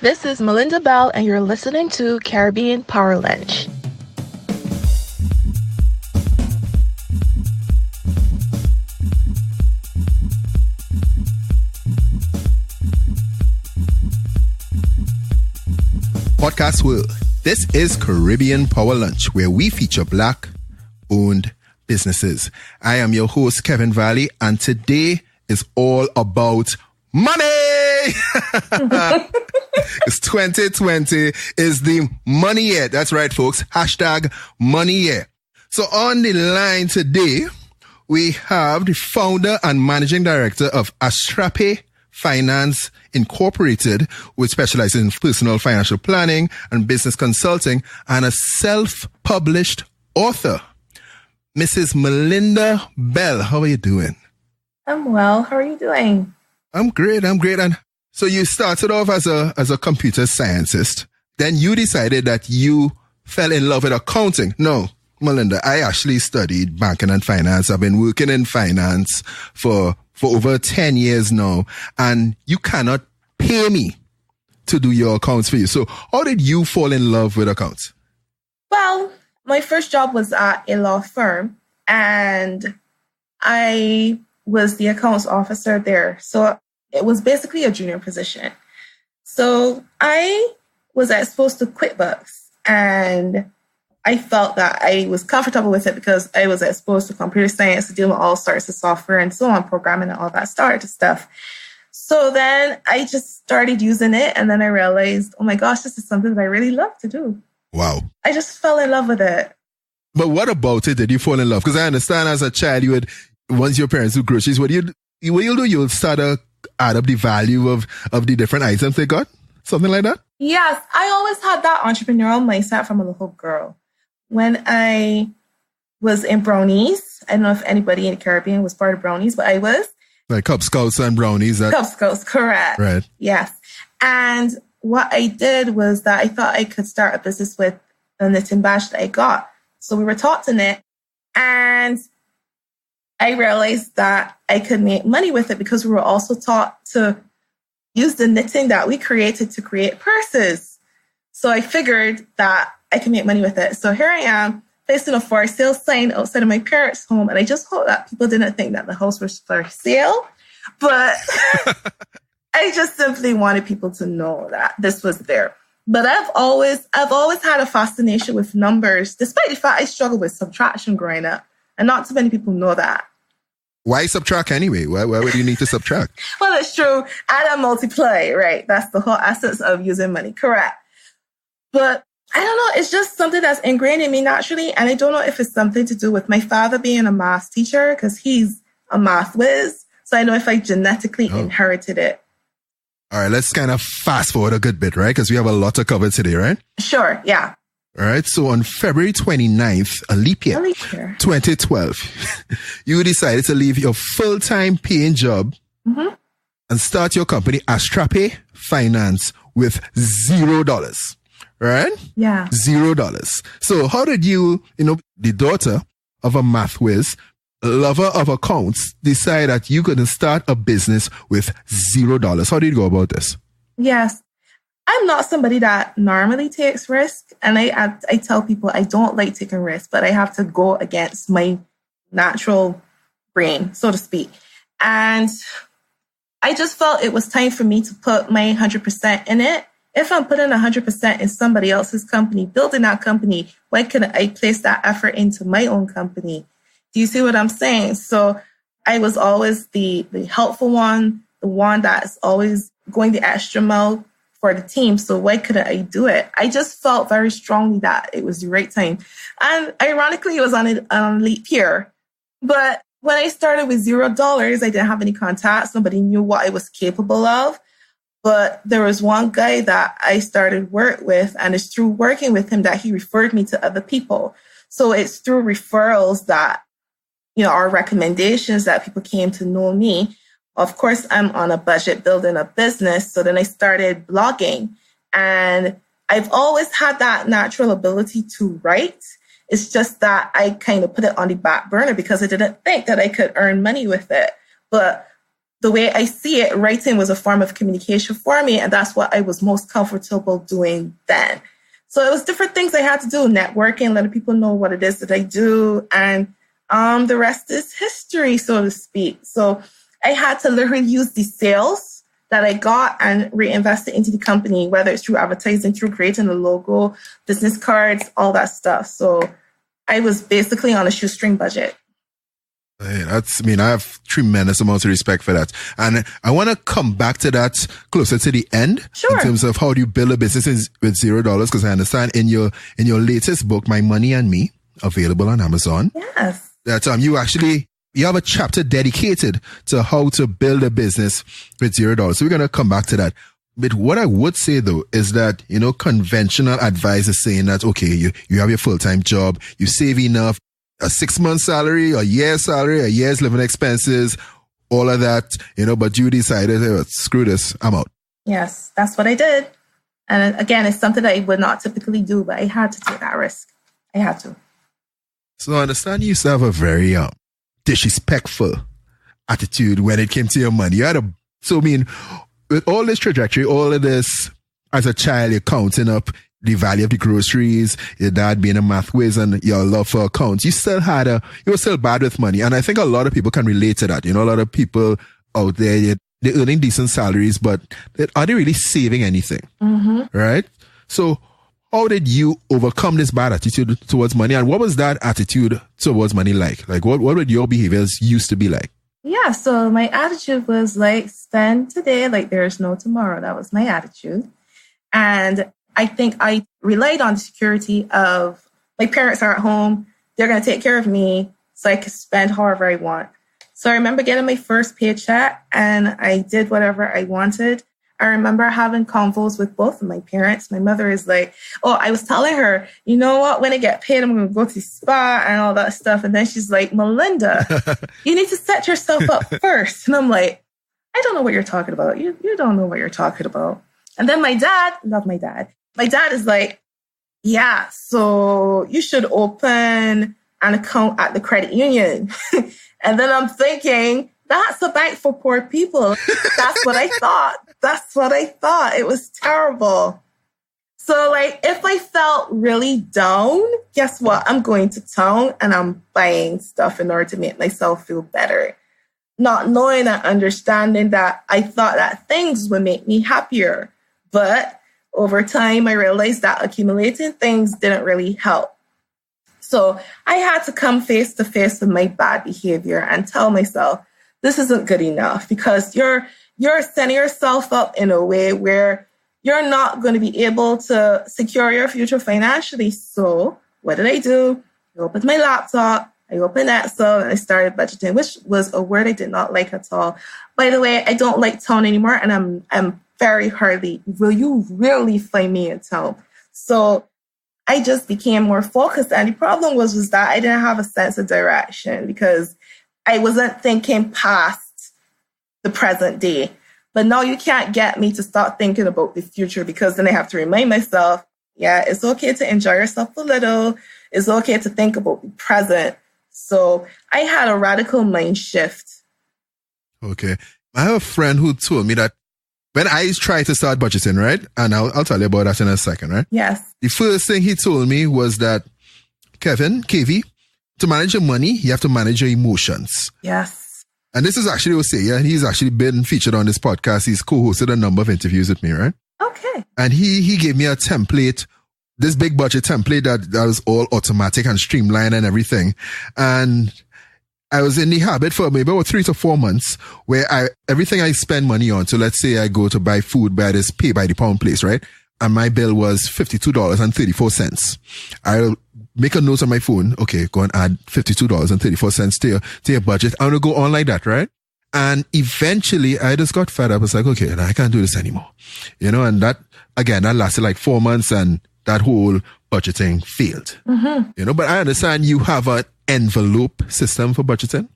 This is Melinda Belle, and you're listening to Caribbean Power Lunch. Podcast world. This is Caribbean Power Lunch, where we feature Black-owned businesses. I am your host, Kevin Valley, and today is all about money. It's 2020 is the money year. That's right, folks. Hashtag money year. So on the line today, we have the founder and managing director of Astrape Finance Incorporated, which specializes in personal financial planning and business consulting, and a self-published author, Mrs. Melinda Belle. How are you doing? I'm well. How are you doing? I'm great. And so you started off as a computer scientist. Then you decided that you fell in love with accounting. No, Melinda, I actually studied banking and finance. I've been working in finance for over 10 years now, and you cannot pay me to do your accounts for you. So how did you fall in love with accounts? Well, my first job was at a law firm, and I was the accounts officer there. So it was basically a junior position. So I was exposed to QuickBooks, and I felt that I was comfortable with it because I was exposed to computer science, dealing with all sorts of software and so on, programming and all that sort of stuff. So then I just started using it, and then I realized, oh my gosh, this is something that I really love to do. Wow. I just fell in love with it. But what about it did you fall in love? Because I understand as a child, you would, once your parents do groceries, what you'll do, you'll start to add up the value of the different items they got? Something like that? Yes, I always had that entrepreneurial mindset from a little girl. When I was in Brownies, I don't know if anybody in the Caribbean was part of Brownies, but I was. Like Cub Scouts and Brownies. Cub Scouts, correct. Right. Yes. And what I did was that I thought I could start a business with the knitting badge that I got. So we were taught to knit, and I realized that I could make money with it because we were also taught to use the knitting that we created to create purses. So I figured that I can make money with it. So here I am, placing a for sale sign outside of my parents' home. And I just hope that people didn't think that the house was for sale. But I just simply wanted people to know that this was there. But I've always had a fascination with numbers, despite the fact I struggled with subtraction growing up. And not too many people know that. Why subtract anyway? Why would you need to subtract? Well, it's true. Add and multiply, right? That's the whole essence of using money. Correct. But I don't know. It's just something that's ingrained in me naturally. And I don't know if it's something to do with my father being a math teacher, because he's a math whiz. So I know if I genetically inherited it. All right, let's kind of fast forward a good bit, right? Because we have a lot to cover today, right? Sure, yeah. All right, so on February 29th, a leap year, 2012, you decided to leave your full-time paying job and start your company, Astrape Finance, with $0. Right? Yeah. $0. So how did you, the daughter of a math whiz, lover of accounts, decide that you couldn't start a business with $0? How did you go about this? Yes. I'm not somebody that normally takes risk. And I tell people I don't like taking risks, but I have to go against my natural brain, so to speak. And I just felt it was time for me to put my 100% in it. If I'm putting 100% in somebody else's company, building that company, why couldn't I place that effort into my own company? Do you see what I'm saying? So I was always the helpful one, the one that's always going the extra mile for the team. So why couldn't I do it? I just felt very strongly that it was the right time. And ironically, it was on a leap year. But when I started with $0, I didn't have any contacts. Nobody knew what I was capable of. But there was one guy that I started work with, and it's through working with him that he referred me to other people. So it's through referrals that, our recommendations that people came to know me. Of course, I'm on a budget building a business. So then I started blogging, and I've always had that natural ability to write. It's just that I kind of put it on the back burner because I didn't think that I could earn money with it. But the way I see it, writing was a form of communication for me. And that's what I was most comfortable doing then. So it was different things I had to do, networking, letting people know what it is that I do. And the rest is history, so to speak. So I had to literally use the sales that I got and reinvest it into the company, whether it's through advertising, through creating a logo, business cards, all that stuff. So I was basically on a shoestring budget. Hey, I have tremendous amounts of respect for that. And I want to come back to that closer to the end. Sure. In terms of how do you build a business with $0? Because I understand in your latest book, My Money and Me, available on Amazon. Yes. That you have a chapter dedicated to how to build a business with $0. So we're going to come back to that. But what I would say though is that, conventional advice is saying that, okay, you have your full-time job, you save enough, a 6-month salary, a year's salary, a year's living expenses, all of that, but you decided, hey, screw this, I'm out. Yes, that's what I did. And again, it's something that I would not typically do, but I had to take that risk. I had to. So I understand you used to have a very disrespectful attitude when it came to your money. With all this trajectory, all of this, as a child, you're counting up the value of the groceries, your dad being a math whiz and your love for accounts, you were still bad with money. And I think a lot of people can relate to that. A lot of people out there, they're earning decent salaries, but are they really saving anything? Mm-hmm. Right? So how did you overcome this bad attitude towards money? And what was that attitude towards money like? Like what would your behaviors used to be like? Yeah, so my attitude was like, spend today like there's no tomorrow. That was my attitude. And I think I relied on the security of my parents are at home. They're going to take care of me so I can spend however I want. So I remember getting my first paycheck and I did whatever I wanted. I remember having convos with both of my parents. My mother is like, I was telling her, you know what, when I get paid, I'm going to go to the spa and all that stuff. And then she's like, Melinda, you need to set yourself up first. And I'm like, I don't know what you're talking about. You don't know what you're talking about. And then my dad, love my dad. My dad is like, yeah, so you should open an account at the credit union. And then I'm thinking, that's a bank for poor people. That's what I thought. It was terrible. So if I felt really down, guess what? I'm going to town and I'm buying stuff in order to make myself feel better. Not knowing and understanding that I thought that things would make me happier. But over time, I realized that accumulating things didn't really help. So I had to come face to face with my bad behavior and tell myself, this isn't good enough because you're setting yourself up in a way where you're not going to be able to secure your future financially. So what did I do? I opened my laptop, I opened Excel, and I started budgeting, which was a word I did not like at all. By the way, I don't like town anymore, and I'm very hardly, will you really find me in town? So I just became more focused. And the problem was that I didn't have a sense of direction because I wasn't thinking past the present day. But now you can't get me to start thinking about the future because then I have to remind myself, yeah, it's okay to enjoy yourself a little. It's okay to think about the present. So I had a radical mind shift. Okay. I have a friend who told me that when I tried to start budgeting, right? And I'll tell you about that in a second, right? Yes. The first thing he told me was that, KV, to manage your money, you have to manage your emotions. Yes. And this is actually Osea. He's actually been featured on this podcast. He's co-hosted a number of interviews with me, right? Okay. And he gave me a template, this big budget template that was all automatic and streamlined and everything. And I was in the habit for maybe about 3 to 4 months where everything I spend money on. So let's say I go to buy food by this pay by the pound place, right? And my bill was $52.34. I'll make a note on my phone. Okay, go and add $52.34 to your budget. I'm going to go on like that, right? And eventually I just got fed up. It's like, okay, I can't do this anymore. And that lasted like 4 months and that whole budgeting failed. Mm-hmm. But I understand you have an envelope system for budgeting.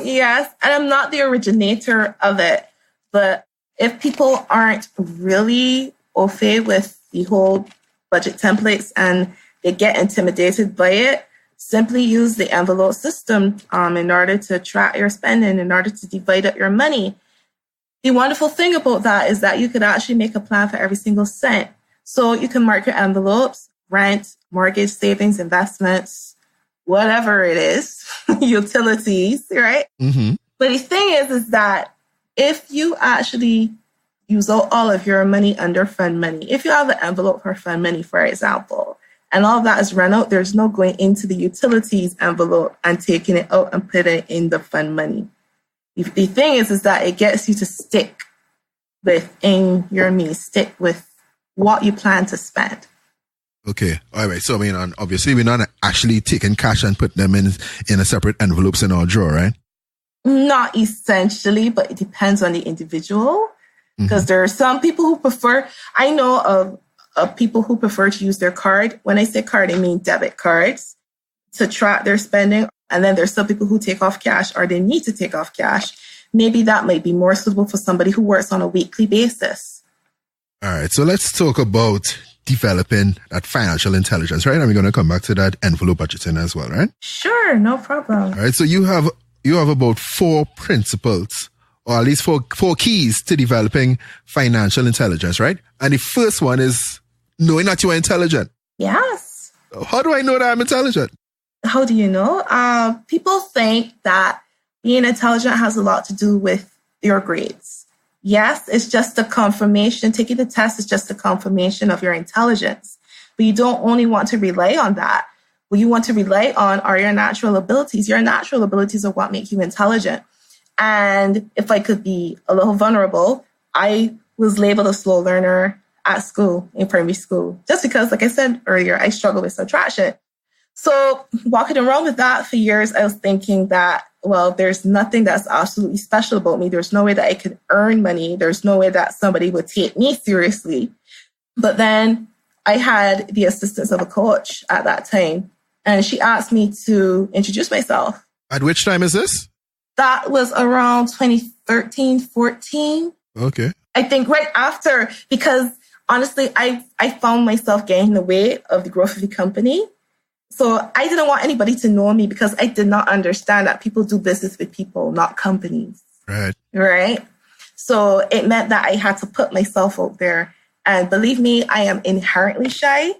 Yes. And I'm not the originator of it, but if people aren't really au fait with the whole budget templates and they get intimidated by it, simply use the envelope system in order to track your spending, in order to divide up your money. The wonderful thing about that is that you could actually make a plan for every single cent. So you can mark your envelopes, rent, mortgage, savings, investments, whatever it is, utilities, right? Mm-hmm. But the thing is that if you actually use all of your money under fund money, if you have an envelope for fund money, for example, and all of that is run out, there's no going into the utilities envelope and taking it out and putting it in the fund money. The thing is that it gets you to stick within your means, stick with what you plan to spend. Okay. All right. So, I mean, obviously, we're not actually taking cash and put them in a separate envelopes in our drawer, right? Not essentially, but it depends on the individual. Because there are some people who prefer, I know of people who prefer to use their card. When I say card, I mean debit cards to track their spending. And then there's some people who take off cash or they need to take off cash. Maybe that might be more suitable for somebody who works on a weekly basis. All right. So let's talk about developing that financial intelligence, right? And we're going to come back to that envelope budgeting as well, right? Sure. No problem. All right. So you have about 4 principles, or at least four keys to developing financial intelligence, right? And the first one is knowing that you are intelligent. Yes. How do I know that I'm intelligent? How do you know? People think that being intelligent has a lot to do with your grades. Yes, it's just a confirmation. Taking the test is just a confirmation of your intelligence. But you don't only want to rely on that. What you want to rely on are your natural abilities. Your natural abilities are what make you intelligent. And if I could be a little vulnerable, I was labeled a slow learner at school, in primary school, just because, like I said earlier, I struggle with subtraction. So walking around with that for years, I was thinking that, well, there's nothing that's absolutely special about me. There's no way that I could earn money. There's no way that somebody would take me seriously. But then I had the assistance of a coach at that time, and she asked me to introduce myself. At which time is this? That was around 2013, 14. Okay. I think right after, because honestly, I found myself getting in the way of the growth of the company. So I didn't want anybody to know me because I did not understand that people do business with people, not companies. Right. Right. So it meant that I had to put myself out there. And believe me, I am inherently shy,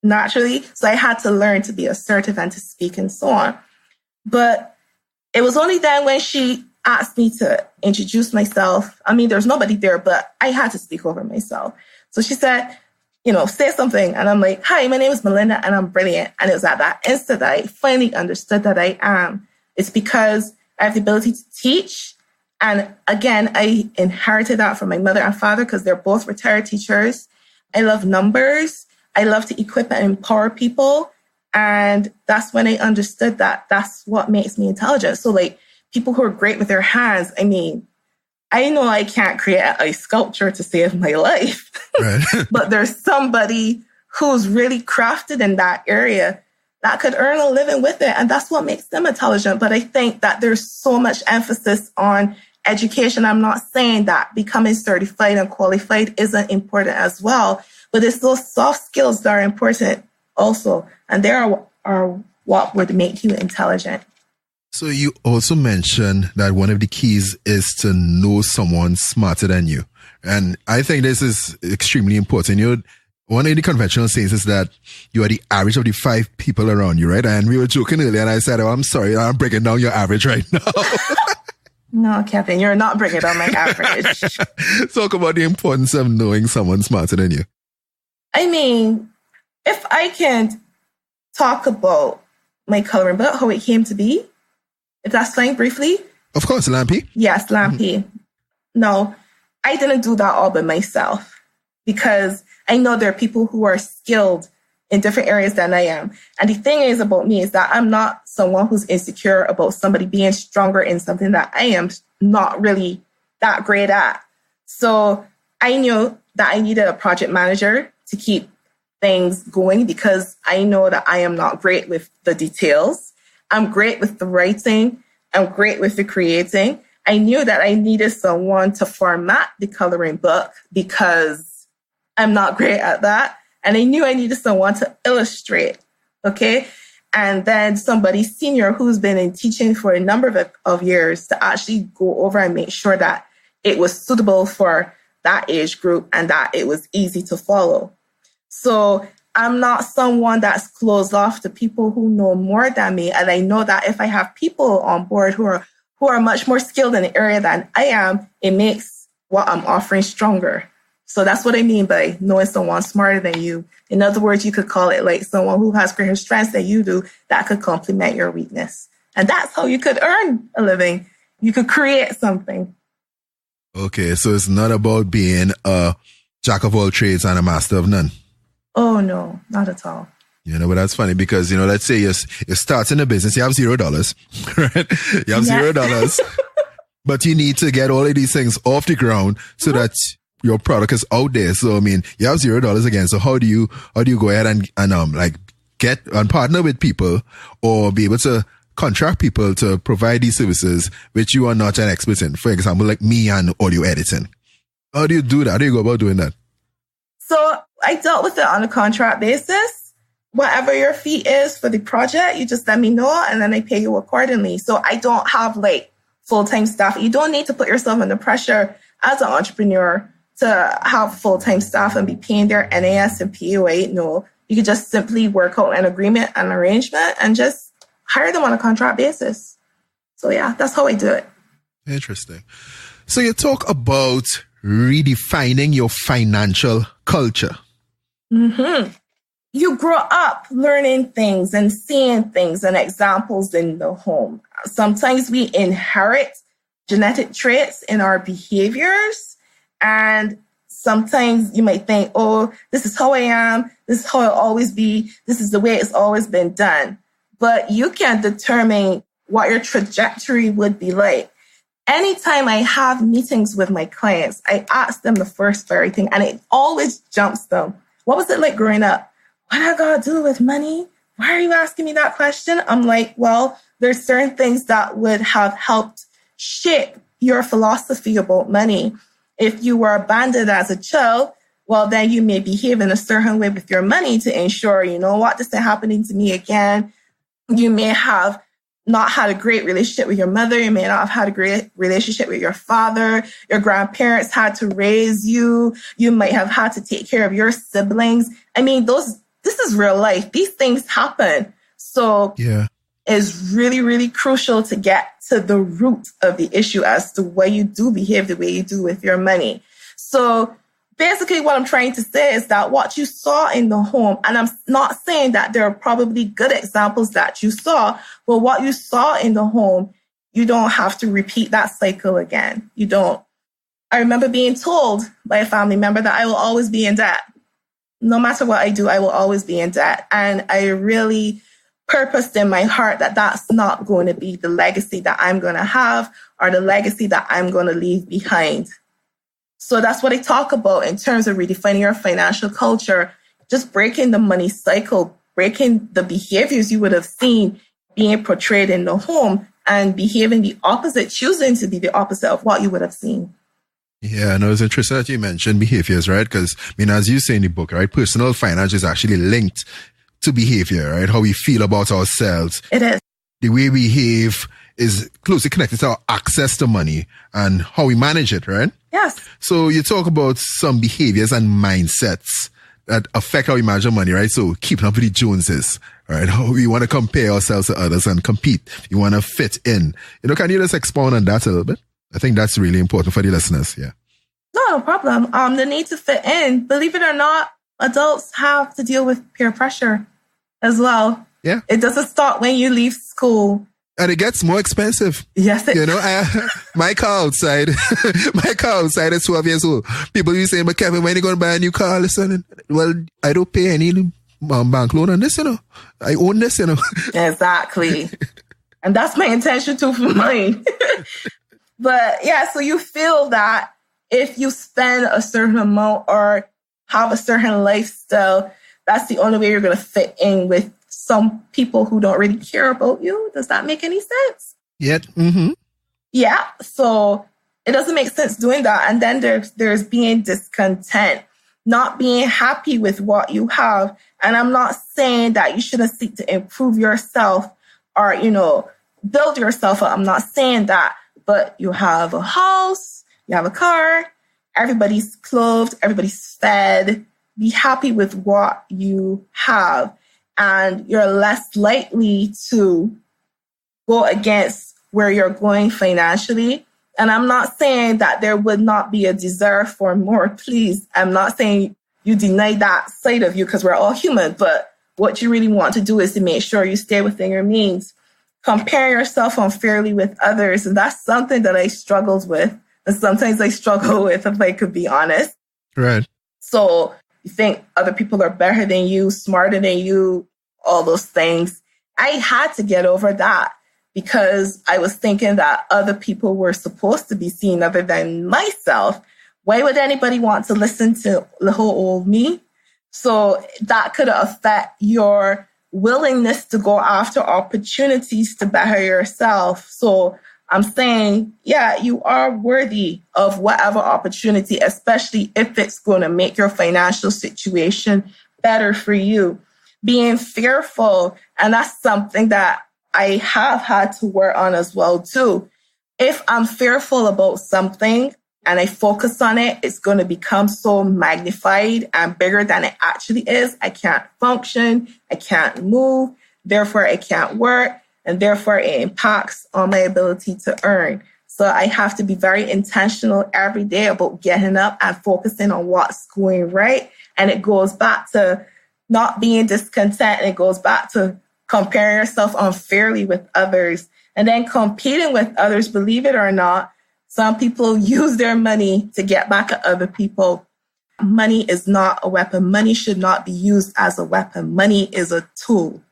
naturally. So I had to learn to be assertive and to speak and so on. But it was only then when she asked me to introduce myself. I mean, there's nobody there, but I had to speak over myself. So she said, say something. And I'm like, hi, my name is Melinda and I'm brilliant. And it was at that instant that I finally understood that I am. It's because I have the ability to teach. And again, I inherited that from my mother and father because they're both retired teachers. I love numbers. I love to equip and empower people. And that's when I understood that that's what makes me intelligent. So like people who are great with their hands, I mean, I know I can't create a sculpture to save my life, right. But there's somebody who's really crafted in that area that could earn a living with it. And that's what makes them intelligent. But I think that there's so much emphasis on education. I'm not saying that becoming certified and qualified isn't important as well, but it's those soft skills that are important also. And they are what would make you intelligent. So you also mentioned that one of the keys is to know someone smarter than you. And I think this is extremely important. One of the conventional sayings is that you are the average of the 5 people around you, right? And we were joking earlier and I said, I'm sorry, I'm breaking down your average right now. No, Kevin, you're not breaking down my average. Talk about the importance of knowing someone smarter than you. I mean, if I can talk about my coloring book, how it came to be, if that's fine briefly. Of course, Lampy. Yes, Lampy. Mm-hmm. No, I didn't do that all by myself because I know there are people who are skilled in different areas than I am. And the thing is about me is that I'm not someone who's insecure about somebody being stronger in something that I am not really that great at. So I knew that I needed a project manager to keep things going because I know that I am not great with the details. I'm great with the writing. I'm great with the creating. I knew that I needed someone to format the coloring book because I'm not great at that. And I knew I needed someone to illustrate. Okay. and then somebody senior who's been in teaching for a number of years to actually go over and make sure that it was suitable for that age group and that it was easy to follow. So I'm not someone that's closed off to people who know more than me. And I know that if I have people on board who are much more skilled in the area than I am, it makes what I'm offering stronger. So that's what I mean by knowing someone smarter than you. In other words, you could call it like someone who has greater strengths than you do that could complement your weakness. And that's how you could earn a living. You could create something. Okay, so it's not about being a jack of all trades and a master of none. Oh, no, not at all. You know, but that's funny because, you know, let's say you're starting a business, you have $0, right? You have $0, but you need to get all of these things off the ground so that your product is out there. So, I mean, you have $0 again. So how do you go ahead and like get and partner with people or be able to contract people to provide these services which you are not an expert in? For example, like me and audio editing. How do you do that? How do you go about doing that? So I dealt with it on a contract basis. Whatever your fee is for the project, you just let me know and then I pay you accordingly. So I don't have like full-time staff. You don't need to put yourself under pressure as an entrepreneur to have full-time staff and be paying their NAS and POA. No, you could just simply work out an agreement and arrangement and just hire them on a contract basis. So yeah, that's how I do it. Interesting. So you talk about redefining your financial culture. Mm-hmm. You grow up learning things and seeing things and examples in the home. Sometimes we inherit genetic traits in our behaviors. And sometimes you might think, oh, this is how I am. This is how I'll always be. This is the way it's always been done. But you can determine what your trajectory would be like. Anytime I have meetings with my clients, I ask them the first very thing, and it always jumps them. What was it like growing up? What I got to do with money? Why are you asking me that question? I'm like, well, there's certain things that would have helped shape your philosophy about money. If you were abandoned as a child, well, then you may behave in a certain way with your money to ensure, you know what, this isn't happening to me again. You may have not had a great relationship with your mother. You may not have had a great relationship with your father. Your grandparents had to raise you. You might have had to take care of your siblings. I mean, this is real life. These things happen. So it's really, really crucial to get to the root of the issue as to why you do behave the way you do with your money. So basically what I'm trying to say is that what you saw in the home, and I'm not saying that there are probably good examples that you saw, but what you saw in the home, you don't have to repeat that cycle again. You don't. I remember being told by a family member that I will always be in debt. No matter what I do, I will always be in debt. And I really purposed in my heart that that's not going to be the legacy that I'm going to have or the legacy that I'm going to leave behind. So that's what I talk about in terms of redefining your financial culture, just breaking the money cycle, breaking the behaviors you would have seen being portrayed in the home and behaving the opposite, choosing to be the opposite of what you would have seen. Yeah, no, it's interesting that you mentioned behaviors, right? Because, I mean, as you say in the book, right, personal finance is actually linked to behavior, right? How we feel about ourselves. It is. The way we behave is closely connected to our access to money and how we manage it, right? Yes. So you talk about some behaviors and mindsets that affect how we manage money, right? So keeping up with the Joneses, right? How we want to compare ourselves to others and compete. You want to fit in. You know, can you just expound on that a little bit? I think that's really important for the listeners. Yeah. No problem. The need to fit in. Believe it or not, adults have to deal with peer pressure as well. Yeah. It doesn't stop when you leave school. And it gets more expensive. Yes, you know, my car outside is 12 years old. People be saying, but Kevin, when you going to buy a new car? Listen, well, I don't pay any bank loan on this, you know. I own this, you know. Exactly. And that's my intention too for mine. But yeah, so you feel that if you spend a certain amount or have a certain lifestyle, that's the only way you're going to fit in with some people who don't really care about you. Does that make any sense? Yet. Mm-hmm. Yeah. So it doesn't make sense doing that. And then there's being discontent. not being happy with what you have. And I'm not saying that you shouldn't seek to improve yourself or, build yourself up. I'm not saying that, but you have a house, you have a car, everybody's clothed, everybody's fed. Be happy with what you have, and you're less likely to go against where you're going financially. And I'm not saying that there would not be a desire for more, please. I'm not saying you deny that side of you, because we're all human, but what you really want to do is to make sure you stay within your means. Compare yourself unfairly with others, and that's something that I struggled with, and sometimes I struggle with, if I could be honest. Right. So you think other people are better than you, smarter than you, all those things. I had to get over that, because I was thinking that other people were supposed to be seen other than myself. Why would anybody want to listen to little old me? So that could affect your willingness to go after opportunities to better yourself. So I'm saying, yeah, you are worthy of whatever opportunity, especially if it's going to make your financial situation better for you. Being fearful, and that's something that I have had to work on as well too. If I'm fearful about something and I focus on it, it's going to become so magnified and bigger than it actually is. I can't function, I can't move, therefore I can't work, and therefore it impacts on my ability to earn. So I have to be very intentional every day about getting up and focusing on what's going right. And it goes back to not being discontent, and it goes back to comparing yourself unfairly with others, and then competing with others. Believe it or not, some people use their money to get back at other people. Money is not a weapon. Money should not be used as a weapon. Money is a tool.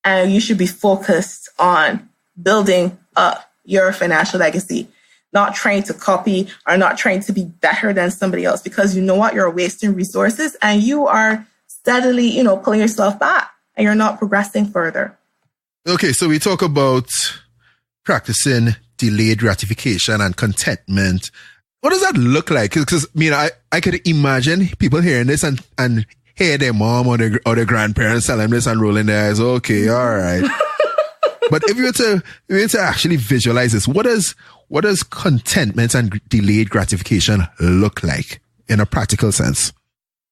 And you should be focused on building up your financial legacy, not trying to copy or not trying to be better than somebody else, because you know what? You're wasting resources and you are steadily, pulling yourself back, and you're not progressing further. Okay, so we talk about practicing delayed gratification and contentment. What does that look like? Because I could imagine people hearing this and hear their mom or their grandparents telling this and rolling their eyes. Okay, all right. But if you were to actually visualize this, what does contentment and delayed gratification look like in a practical sense?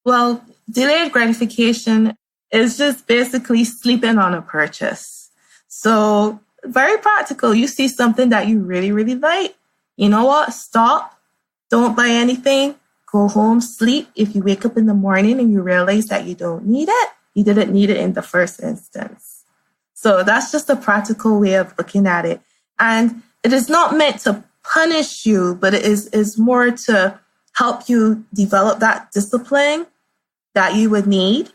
Well, delayed gratification is just basically sleeping on a purchase. So very practical. You see something that you really, really like. You know what? Stop. Don't buy anything. Go home, sleep. If you wake up in the morning and you realize that you don't need it, you didn't need it in the first instance. So that's just a practical way of looking at it. And it is not meant to punish you, but it is more to help you develop that discipline that you would need.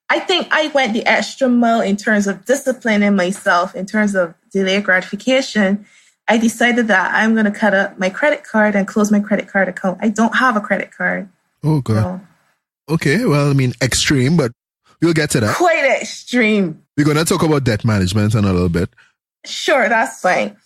I think I went the extra mile in terms of disciplining myself, in terms of delayed gratification. I decided that I'm going to cut up my credit card and close my credit card account. I don't have a credit card. Oh, God. So. Okay, well, extreme, but we'll get to that. Quite extreme. We're going to talk about debt management in a little bit. Sure, that's fine.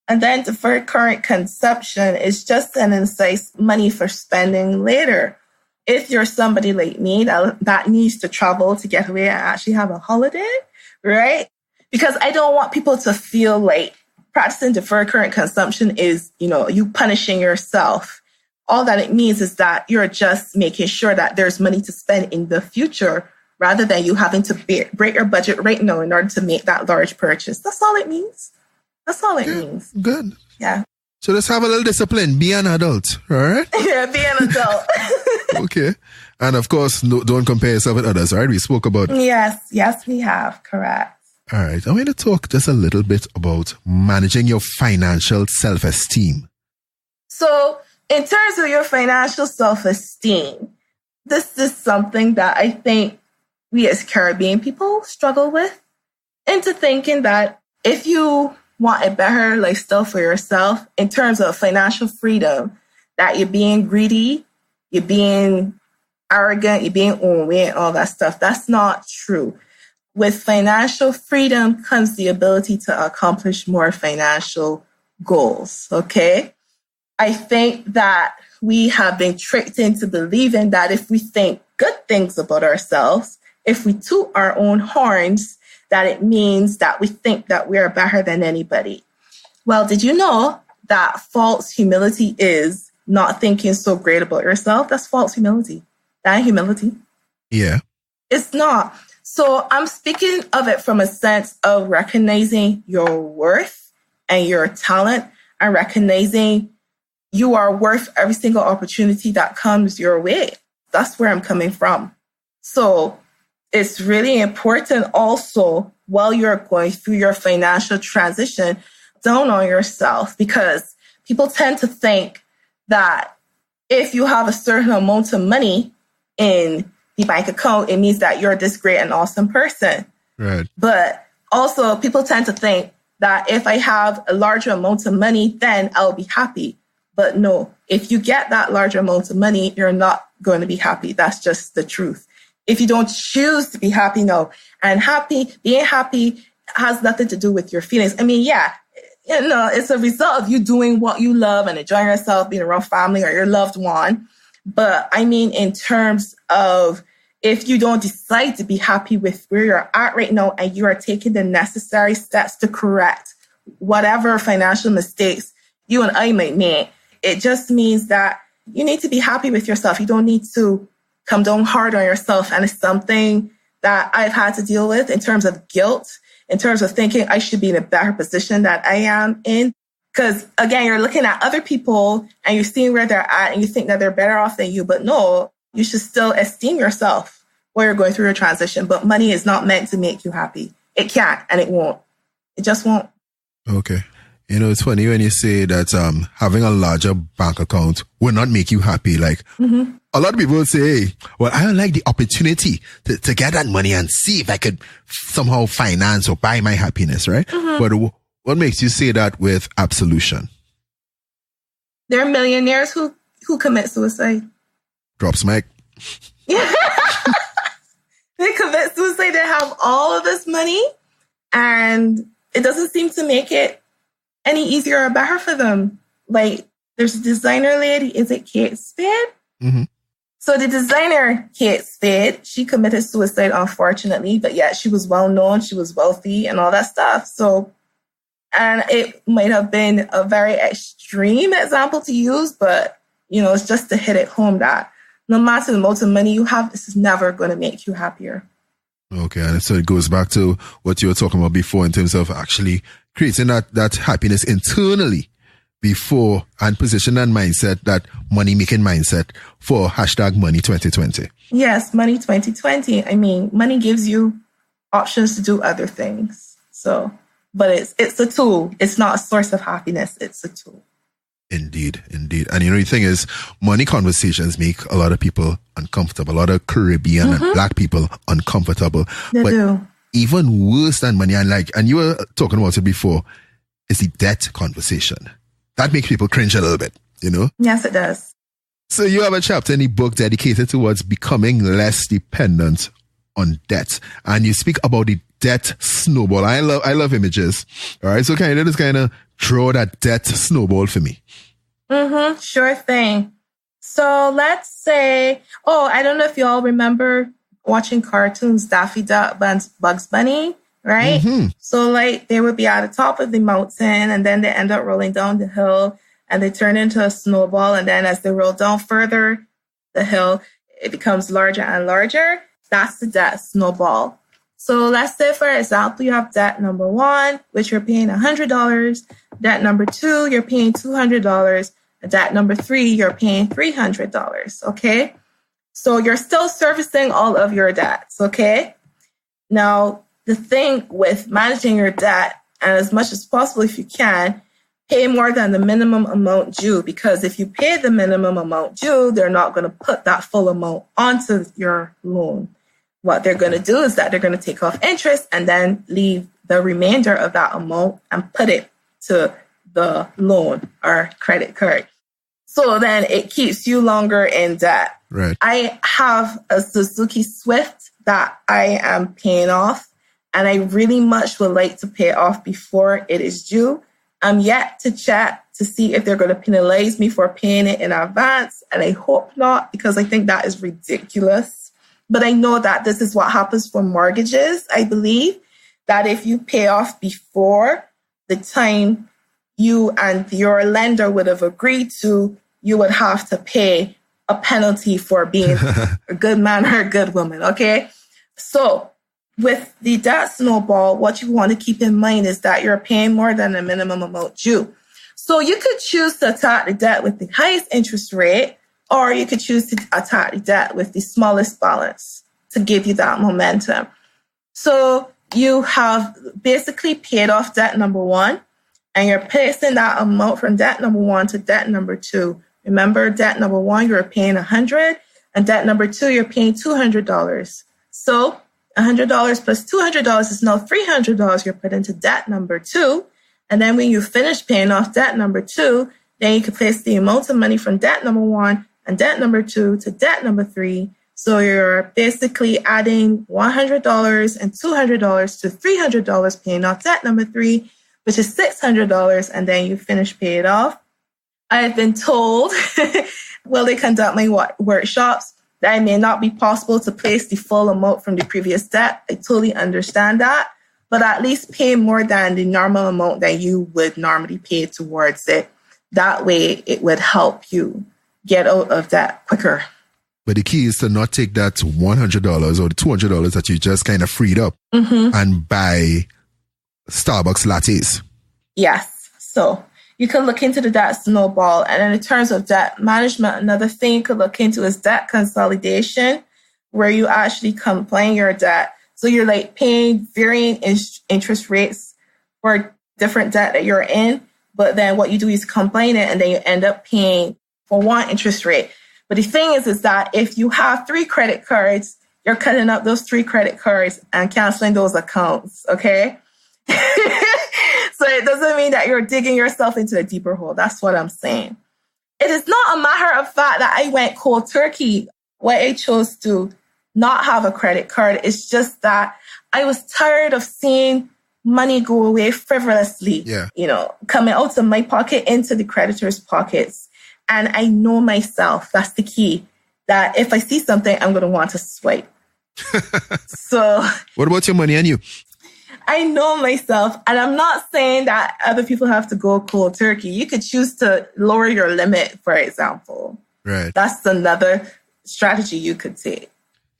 And then deferred current consumption is just an insight money for spending later. If you're somebody like me that needs to travel to get away and actually have a holiday, right? Because I don't want people to feel like practicing deferred current consumption is, you punishing yourself. All that it means is that you're just making sure that there's money to spend in the future rather than you having to break your budget right now in order to make that large purchase. That's all it means. That's all it means. Good. Yeah. So let's have a little discipline. Be an adult, all right? Yeah, be an adult. Okay. And of course, don't compare yourself with others, all right? We spoke about it. Yes, we have. Correct. All right. I'm going to talk just a little bit about managing your financial self-esteem. So in terms of your financial self-esteem, this is something that I think we as Caribbean people struggle with, into thinking that if you want a better lifestyle for yourself in terms of financial freedom, that you're being greedy, you're being arrogant, you're being own-way and all that stuff. That's not true. With financial freedom comes the ability to accomplish more financial goals, okay? I think that we have been tricked into believing that if we think good things about ourselves, if we toot our own horns, that it means that we think that we are better than anybody. Well, did you know that false humility is not thinking so great about yourself? That's false humility. That ain't humility. Yeah. It's not. So I'm speaking of it from a sense of recognizing your worth and your talent and recognizing you are worth every single opportunity that comes your way. That's where I'm coming from. So it's really important also while you're going through your financial transition, down on yourself, because people tend to think that if you have a certain amount of money in the bank account, it means that you're this great and awesome person. Right. But also people tend to think that if I have a larger amount of money, then I'll be happy. But no, if you get that larger amount of money, you're not going to be happy. That's just the truth. If you don't choose to be happy, no. And being happy has nothing to do with your feelings. I mean, yeah, it's a result of you doing what you love and enjoying yourself, being around family or your loved one. But I mean, in terms of if you don't decide to be happy with where you're at right now and you are taking the necessary steps to correct whatever financial mistakes you and I might make, it just means that you need to be happy with yourself. You don't need to come down hard on yourself. And it's something that I've had to deal with in terms of guilt, in terms of thinking I should be in a better position that I am in. Because again, you're looking at other people and you're seeing where they're at and you think that they're better off than you. But no, you should still esteem yourself while you're going through your transition. But money is not meant to make you happy. It can't and it won't. It just won't. Okay. It's funny when you say that having a larger bank account will not make you happy. Like a lot of people say, hey, well, I don't like the opportunity to get that money and see if I could somehow finance or buy my happiness, right? But what makes you say that with absolution? There are millionaires who commit suicide. Drops mic. Yeah. They commit suicide. They have all of this money and it doesn't seem to make it any easier or better for them. Like, there's a designer lady, is it Kate Spade? So the designer, Kate Spade, she committed suicide, unfortunately, but yet she was well known, she was wealthy and all that stuff. So, and it might have been a very extreme example to use, but, it's just to hit it home that no matter the amount of money you have, this is never going to make you happier. Okay, and so it goes back to what you were talking about before in terms of actually creating that happiness internally before and position that mindset, that money-making mindset for #money 2020. Yes, money 2020. I mean, money gives you options to do other things. So, but it's a tool. It's not a source of happiness. It's a tool. Indeed. And the thing is, money conversations make a lot of people uncomfortable, a lot of Caribbean and Black people uncomfortable. They do. Even worse than money, and you were talking about it before, is the debt conversation. That makes people cringe a little bit, Yes, it does. So you have a chapter in the book dedicated towards becoming less dependent on debt. And you speak about the debt snowball. I love images. All right. So can you just kind of draw that debt snowball for me? Sure thing. So let's say, I don't know if you all remember watching cartoons, Daffy Duck, Bugs Bunny, right? So like they would be at the top of the mountain and then they end up rolling down the hill and they turn into a snowball. And then as they roll down further the hill, it becomes larger and larger. That's the debt snowball. So let's say, for example, you have debt number 1, which you're paying $100. Debt number 2, you're paying $200. Debt number 3, you're paying $300. Okay. So you're still servicing all of your debts. Okay. Now, the thing with managing your debt, and as much as possible, if you can, pay more than the minimum amount due, because if you pay the minimum amount due, they're not going to put that full amount onto your loan. What they're going to do is that they're going to take off interest and then leave the remainder of that amount and put it to the loan or credit card. So then it keeps you longer in debt. Right. I have a Suzuki Swift that I am paying off, and I really much would like to pay it off before it is due. I'm yet to check to see if they're going to penalize me for paying it in advance, and I hope not, because I think that is ridiculous. But I know that this is what happens for mortgages. I believe that if you pay off before the time you and your lender would have agreed to, you would have to pay a penalty for being a good man or a good woman, okay? So with the debt snowball, what you want to keep in mind is that you're paying more than the minimum amount due. So you could choose to attack the debt with the highest interest rate, or you could choose to attack the debt with the smallest balance to give you that momentum. So you have basically paid off debt number one, and you're placing that amount from debt number one to debt number two. Remember, debt number one, you're paying $100, and debt number two, you're paying $200. So $100 plus $200 is now $300 you're put into debt number two. And then when you finish paying off debt number two, then you can place the amount of money from debt number one and debt number two to debt number three. So you're basically adding $100 and $200 to $300 paying off debt number three, which is $600, and then you finish pay it off. I've been told, while they conduct my workshops, that it may not be possible to place the full amount from the previous debt. I totally understand that, but at least pay more than the normal amount that you would normally pay towards it. That way, it would help you get out of debt quicker. But the key is to not take that $100 or the $200 that you just kind of freed up and buy Starbucks lattes. Yes. So you could look into the debt snowball. And then in terms of debt management, another thing you could look into is debt consolidation, where you actually combine your debt. So you're like paying varying interest rates for different debt that you're in. But then what you do is combine it, and then you end up paying for one interest rate. But the thing is that if you have 3 credit cards, you're cutting up those 3 credit cards and canceling those accounts, okay? So it doesn't mean that you're digging yourself into a deeper hole. That's what I'm saying. It is not a matter of fact that I went cold turkey when I chose to not have a credit card. It's just that I was tired of seeing money go away frivolously, coming out of my pocket into the creditors' pockets. And I know myself, that's the key, that if I see something, I'm going to want to swipe. So what about your money and you? I know myself, and I'm not saying that other people have to go cold turkey. You could choose to lower your limit, for example. Right. That's another strategy you could take.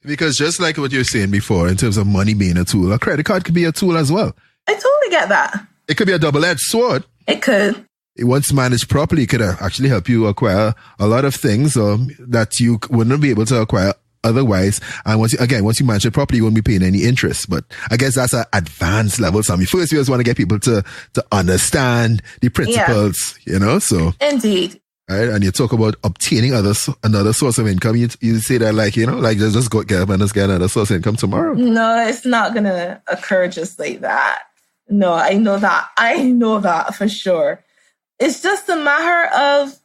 Because just like what you're saying before, in terms of money being a tool, a credit card could be a tool as well. I totally get that. It could be a double-edged sword. It could. Once managed properly, it could actually help you acquire a lot of things that you wouldn't be able to acquire otherwise. And once you manage it properly, you won't be paying any interest. But I guess that's an advanced level. So first, we just want to get people to understand the principles, so. Indeed. Right. And you talk about obtaining another source of income. You say that like just go get up and just get another source of income tomorrow. No, it's not going to occur just like that. No, I know that for sure. It's just a matter of,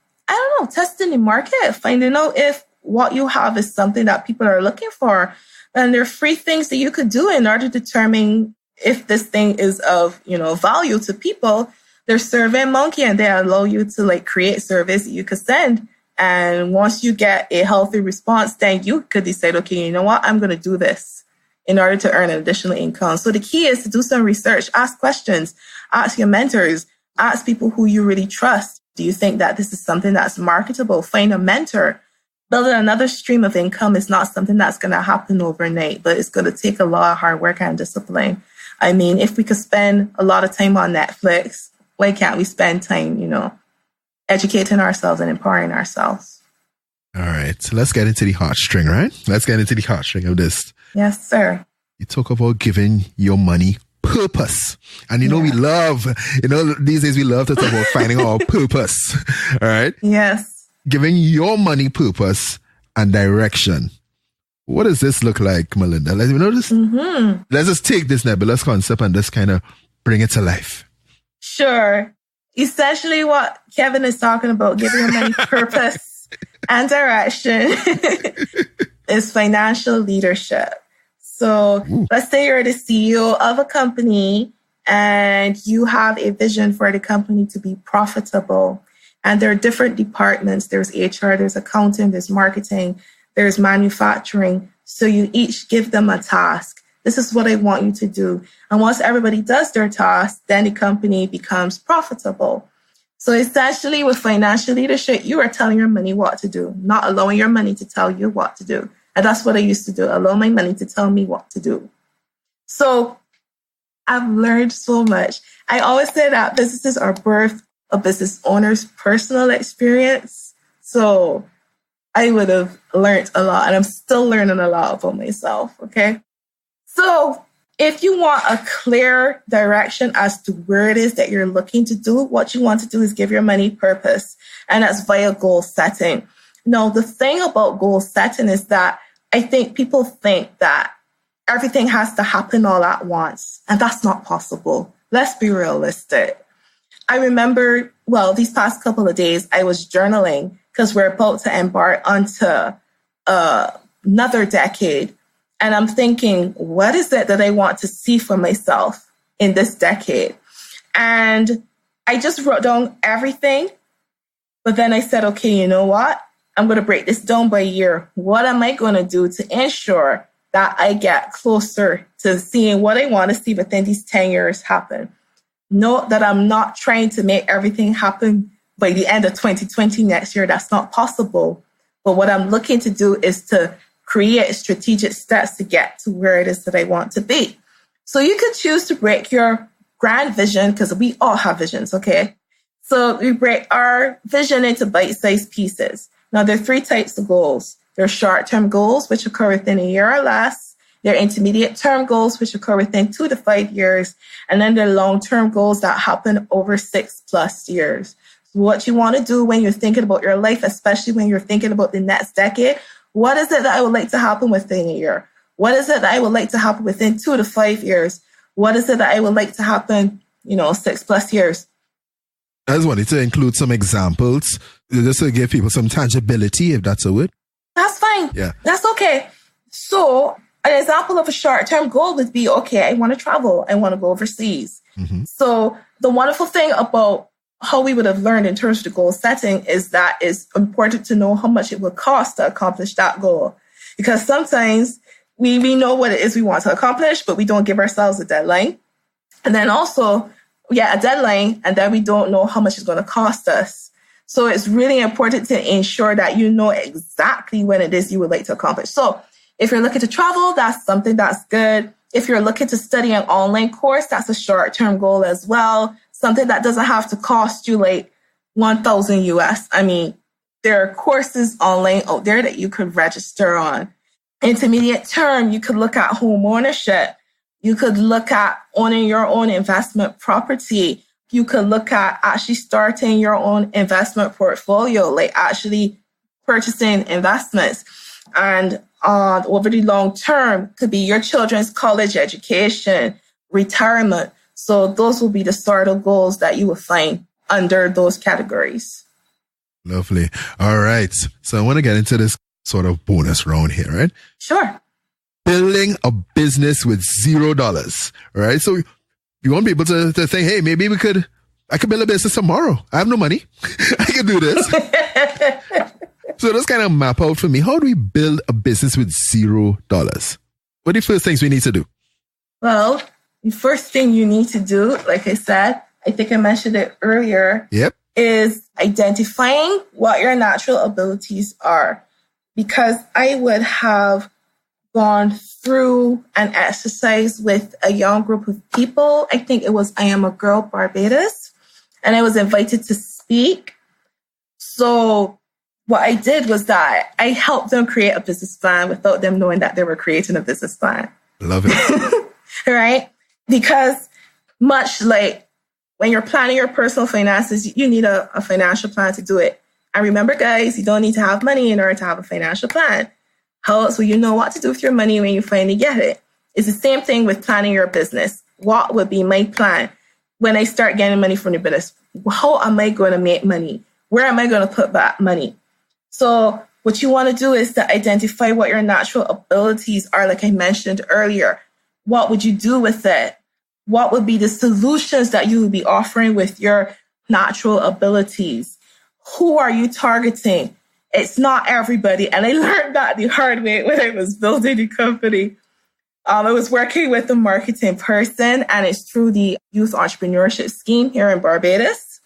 testing the market, finding out if what you have is something that people are looking for. And there are free things that you could do in order to determine if this thing is of, value to people. There's SurveyMonkey, and they allow you to create surveys that you could send. And once you get a healthy response, then you could decide, okay, you know what, I'm going to do this in order to earn an additional income. So the key is to do some research, ask questions, ask your mentors, ask people who you really trust. Do you think that this is something that's marketable? Find a mentor. Building another stream of income is not something that's going to happen overnight, but it's going to take a lot of hard work and discipline. I mean, if we could spend a lot of time on Netflix, why can't we spend time, educating ourselves and empowering ourselves? All right. So let's get into the heartstring, right? Let's get into the heartstring of this. Yes, sir. You talk about giving your money purpose. And we love, these days we love to talk about finding our purpose. All right. Yes. Giving your money purpose and direction. What does this look like, Melinda? Let's just take this nebulous concept and just kind of bring it to life. Sure. Essentially what Kevin is talking about, giving your money purpose and direction, is financial leadership. So let's say you're the CEO of a company and you have a vision for the company to be profitable. And there are different departments. There's HR, there's accounting, there's marketing, there's manufacturing. So you each give them a task. This is what I want you to do. And once everybody does their task, then the company becomes profitable. So essentially with financial leadership, you are telling your money what to do, not allowing your money to tell you what to do. And that's what I used to do, allow my money to tell me what to do. So I've learned so much. I always say that businesses are birthed a business owner's personal experience. So I would have learned a lot, and I'm still learning a lot about myself, okay? So if you want a clear direction as to where it is that you're looking to do, what you want to do is give your money purpose, and that's via goal setting. Now, the thing about goal setting is that I think people think that everything has to happen all at once, and that's not possible. Let's be realistic. I remember, these past couple of days, I was journaling because we're about to embark onto another decade. And I'm thinking, what is it that I want to see for myself in this decade? And I just wrote down everything. But then I said, okay, you know what? I'm going to break this down by year. What am I going to do to ensure that I get closer to seeing what I want to see within these 10 years happen? Note that I'm not trying to make everything happen by the end of 2020 next year. That's not possible. But what I'm looking to do is to create strategic steps to get to where it is that I want to be. So you could choose to break your grand vision, because we all have visions, okay? So we break our vision into bite-sized pieces. Now, there are 3 types of goals. There are short-term goals, which occur within a year or less. There are intermediate-term goals, which occur within 2 to 5 years. And then there are long-term goals that happen over 6+ years. So what you want to do when you're thinking about your life, especially when you're thinking about the next decade, what is it that I would like to happen within a year? What is it that I would like to happen within 2 to 5 years? What is it that I would like to happen, 6+ years? I just wanted to include some examples, just to give people some tangibility, if that's a word. That's fine. Yeah. That's okay. So an example of a short-term goal would be, okay, I want to travel. I want to go overseas. Mm-hmm. So the wonderful thing about how we would have learned in terms of the goal setting is that it's important to know how much it will cost to accomplish that goal. Because sometimes we know what it is we want to accomplish, but we don't give ourselves a deadline. And then also, a deadline, and then we don't know how much it's going to cost us. So it's really important to ensure that you know exactly when it is you would like to accomplish. So if you're looking to travel, that's something that's good. If you're looking to study an online course, that's a short-term goal as well. Something that doesn't have to cost you like $1,000 US. I mean, there are courses online out there that you could register on. Intermediate term, you could look at home ownership. You could look at owning your own investment property. You could look at actually starting your own investment portfolio, like actually purchasing investments. And over the long term, could be your children's college education, retirement. So those will be the sort of goals that you will find under those categories. Lovely. All right. So I want to get into this sort of bonus round here, right? Sure. Building a business with $0, right? So you want people to think, hey, maybe I could build a business tomorrow. I have no money. I can do this. So just kind of map out for me, how do we build a business with $0? What are the first things we need to do? Well, the first thing you need to do, like I said, I think I mentioned it earlier, is identifying what your natural abilities are. Because I would have gone through an exercise with a young group of people. I think it was I Am a Girl Barbados, and I was invited to speak. So what I did was that I helped them create a business plan without them knowing that they were creating a business plan. Love it. Right? Because much like when you're planning your personal finances, you need a financial plan to do it. And remember, guys, you don't need to have money in order to have a financial plan. How else will you know what to do with your money when you finally get it? It's the same thing with planning your business. What would be my plan when I start getting money from the business? How am I going to make money? Where am I going to put that money? So what you want to do is to identify what your natural abilities are, like I mentioned earlier. What would you do with it? What would be the solutions that you would be offering with your natural abilities? Who are you targeting? it's not everybody. And I learned that the hard way when I was building the company. I was working with a marketing person, and it's through the youth entrepreneurship scheme here in Barbados.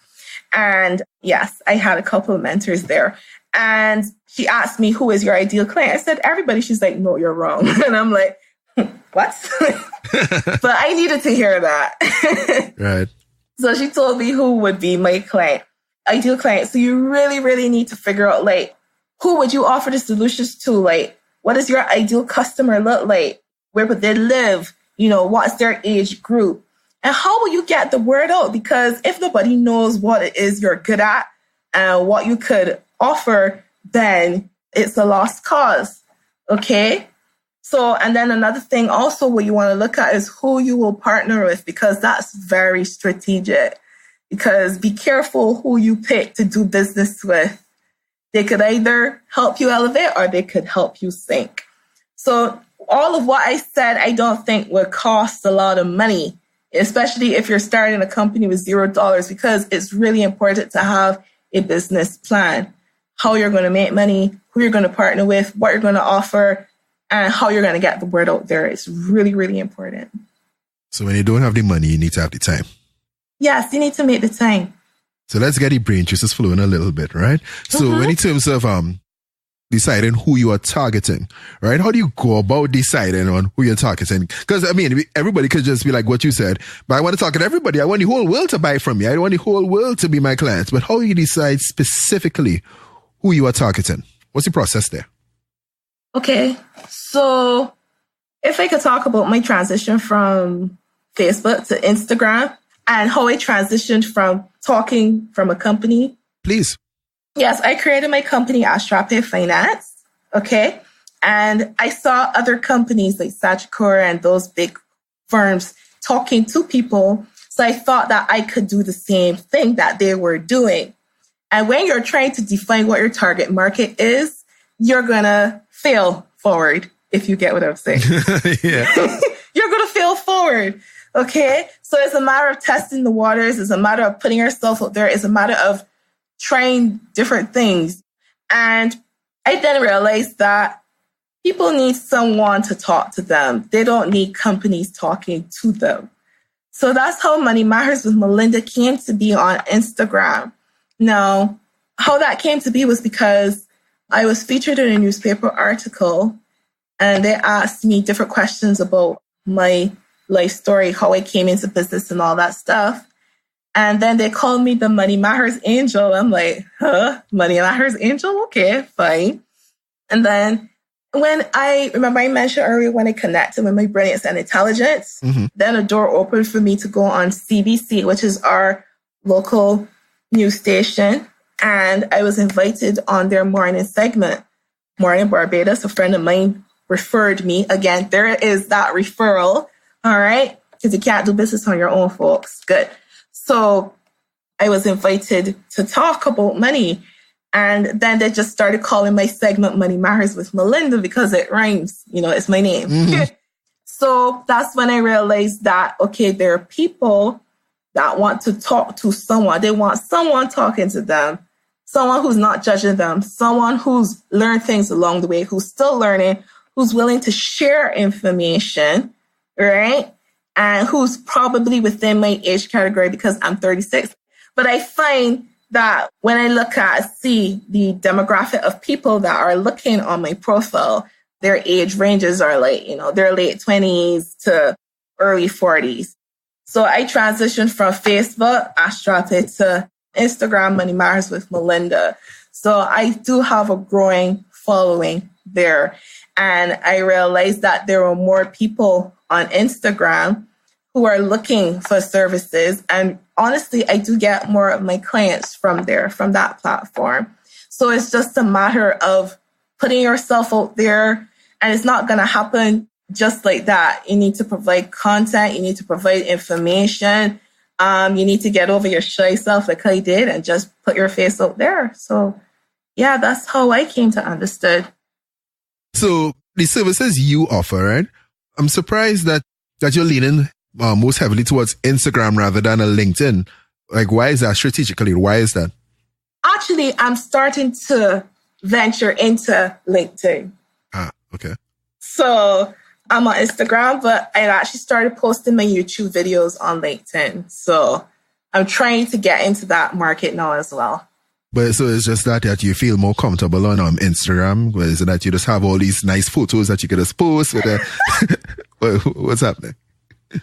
And yes, I had a couple of mentors there. And she asked me, who is your ideal client? I said, everybody. She's like, no, you're wrong. And I'm like, what? But I needed to hear that. Right. So she told me who would be my client, ideal client. So you really, really need to figure out, like, who would you offer the solutions to? Like, what does your ideal customer look like? Where would they live? You know, what's their age group? And how will you get the word out? Because if nobody knows what it is you're good at and what you could offer, then it's a lost cause. Okay? So, and then another thing also what you want to look at is who you will partner with, because that's very strategic. Because be careful who you pick to do business with. They could either help you elevate or they could help you sink. So all of what I said, I don't think would cost a lot of money, especially if you're starting a company with $0, because it's really important to have a business plan. How you're going to make money, who you're going to partner with, what you're going to offer, and how you're going to get the word out there. It's really, really important. So when you don't have the money, you need to have the time. Yes, you need to make the time. So let's get the brain juices flowing a little bit, right? So when in terms of deciding who you are targeting, right? How do you go about deciding on who you're targeting? Because, I mean, everybody could just be like what you said, but I want to target everybody. I want the whole world to buy from me. I don't want the whole world to be my clients. But how do you decide specifically who you are targeting? What's the process there? Okay, so if I could talk about my transition from Facebook to Instagram and how I transitioned from talking from a company. Please. Yes, I created my company, Astrape Finance. Okay. And I saw other companies like Sagicor and those big firms talking to people. So I thought that I could do the same thing that they were doing. And when you're trying to define what your target market is, you're going to fail forward, if you get what I'm saying. Yeah. You're going to fail forward. Okay. So it's a matter of testing the waters. It's a matter of putting yourself out there. It's a matter of trying different things. And I then realized that people need someone to talk to them. They don't need companies talking to them. So that's how Money Matters with Melinda came to be on Instagram. Now, how that came to be was because I was featured in a newspaper article and they asked me different questions about my life story, how I came into business and all that stuff. And then they called me the Money Matters Angel. I'm like, Money Matters Angel? Okay, fine. And then when I remember I mentioned earlier when I connected with my brilliance and intelligence, then a door opened for me to go on CBC, which is our local news station. And I was invited on their morning segment, Morning Barbados. A friend of mine referred me. Again, there is that referral. All right. Because you can't do business on your own, folks. Good. So I was invited to talk about money. And then they just started calling my segment Money Matters with Melinda because it rhymes. You know, it's my name. So that's when I realized that, okay, there are people that want to talk to someone. They want someone talking to them, someone who's not judging them, someone who's learned things along the way, who's still learning, who's willing to share information, right? And who's probably within my age category because I'm 36. But I find that when I see the demographic of people that are looking on my profile, their age ranges are like, their late 20s to early 40s. So I transitioned from Facebook, Astrape, to Instagram, Money Matters with Melinda. So I do have a growing following there. And I realized that there were more people on Instagram who are looking for services. And honestly, I do get more of my clients from there, from that platform. So it's just a matter of putting yourself out there. And it's not going to happen just like that. You need to provide content. You need to provide information. You need to get over your shy self like I did and just put your face out there. So yeah, that's how I came to understand. So the services you offer, right? I'm surprised that you're leaning most heavily towards Instagram rather than a LinkedIn. Like, why is that strategically? Why is that? Actually, I'm starting to venture into LinkedIn. Okay. So I'm on Instagram, but I actually started posting my YouTube videos on LinkedIn. So I'm trying to get into that market now as well. But so it's just that you feel more comfortable on Instagram? Or is it that you just have all these nice photos that you can just post? What's happening?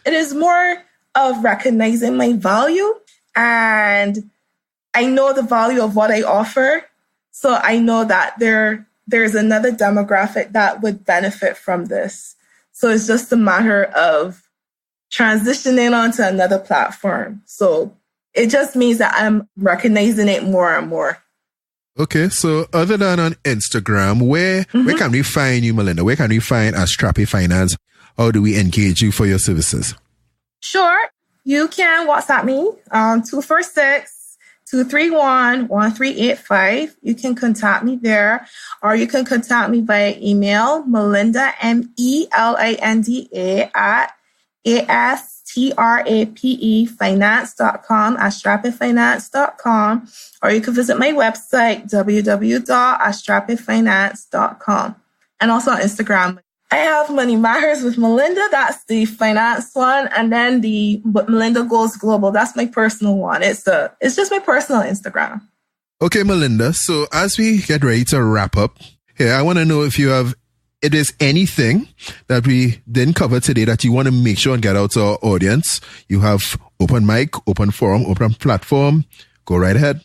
It is more of recognizing my value, and I know the value of what I offer. So I know that there's another demographic that would benefit from this. So it's just a matter of transitioning onto another platform. So it just means that I'm recognizing it more and more. Okay, so other than on Instagram, where can we find you, Melinda? Where can we find Astrape Finance? How do we engage you for your services? Sure. You can WhatsApp me, 246-231-1385. You can contact me there, or you can contact me via email, Melinda, MELINDA @ASTRAPEfinance.com, astrapefinance.com, or you can visit my website, www.astrapefinance.com. And also on Instagram, I have Money Matters with Melinda. That's the finance one. And then the Melinda Goes Global. That's my personal one. It's just my personal Instagram. Okay, Melinda. So as we get ready to wrap up here, I want to know if it is anything that we didn't cover today that you want to make sure and get out to our audience. You have open mic, open forum, open platform. Go right ahead.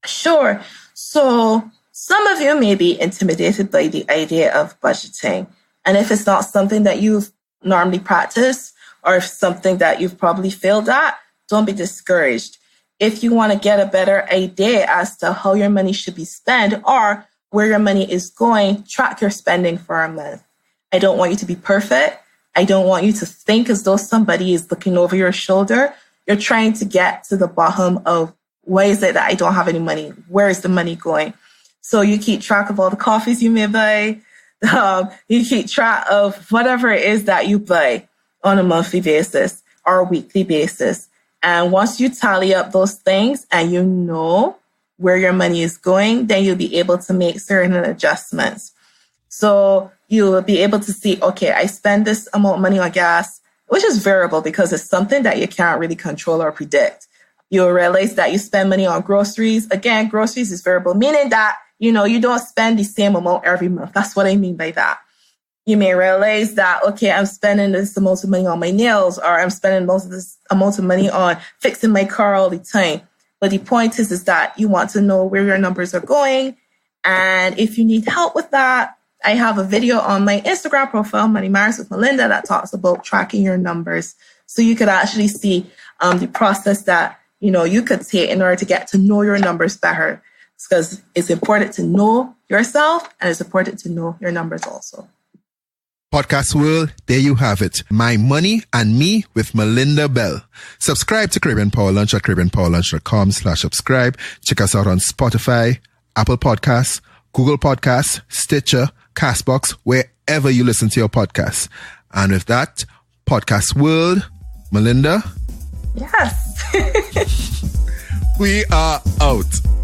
Sure. So some of you may be intimidated by the idea of budgeting. And if it's not something that you've normally practiced, or if something that you've probably failed at, don't be discouraged. If you want to get a better idea as to how your money should be spent or where your money is going, track your spending for a month. I don't want you to be perfect. I don't want you to think as though somebody is looking over your shoulder. You're trying to get to the bottom of why is it that I don't have any money? Where is the money going? So you keep track of all the coffees you may buy. You keep track of whatever it is that you buy on a monthly basis or a weekly basis. And once you tally up those things and you know where your money is going, then you'll be able to make certain adjustments. So you will be able to see, okay, I spend this amount of money on gas, which is variable because it's something that you can't really control or predict. You'll realize that you spend money on groceries. Again, groceries is variable, meaning that you don't spend the same amount every month. That's what I mean by that. You may realize that, okay, I'm spending this amount of money on my nails, or I'm spending most of this amount of money on fixing my car all the time. But the point is that you want to know where your numbers are going. And if you need help with that, I have a video on my Instagram profile, Money Matters with Melinda, that talks about tracking your numbers. So you could actually see the process that, you could take in order to get to know your numbers better. Because it's important to know yourself and it's important to know your numbers also. Podcast world, there you have it. My Money and Me with Melinda Belle. Subscribe to Caribbean Power Lunch at caribbeanpowerlunch.com/subscribe. Check us out on Spotify, Apple Podcasts, Google Podcasts, Stitcher, Castbox, wherever you listen to your podcasts. And with that, Podcast world, Melinda. Yes. We are out.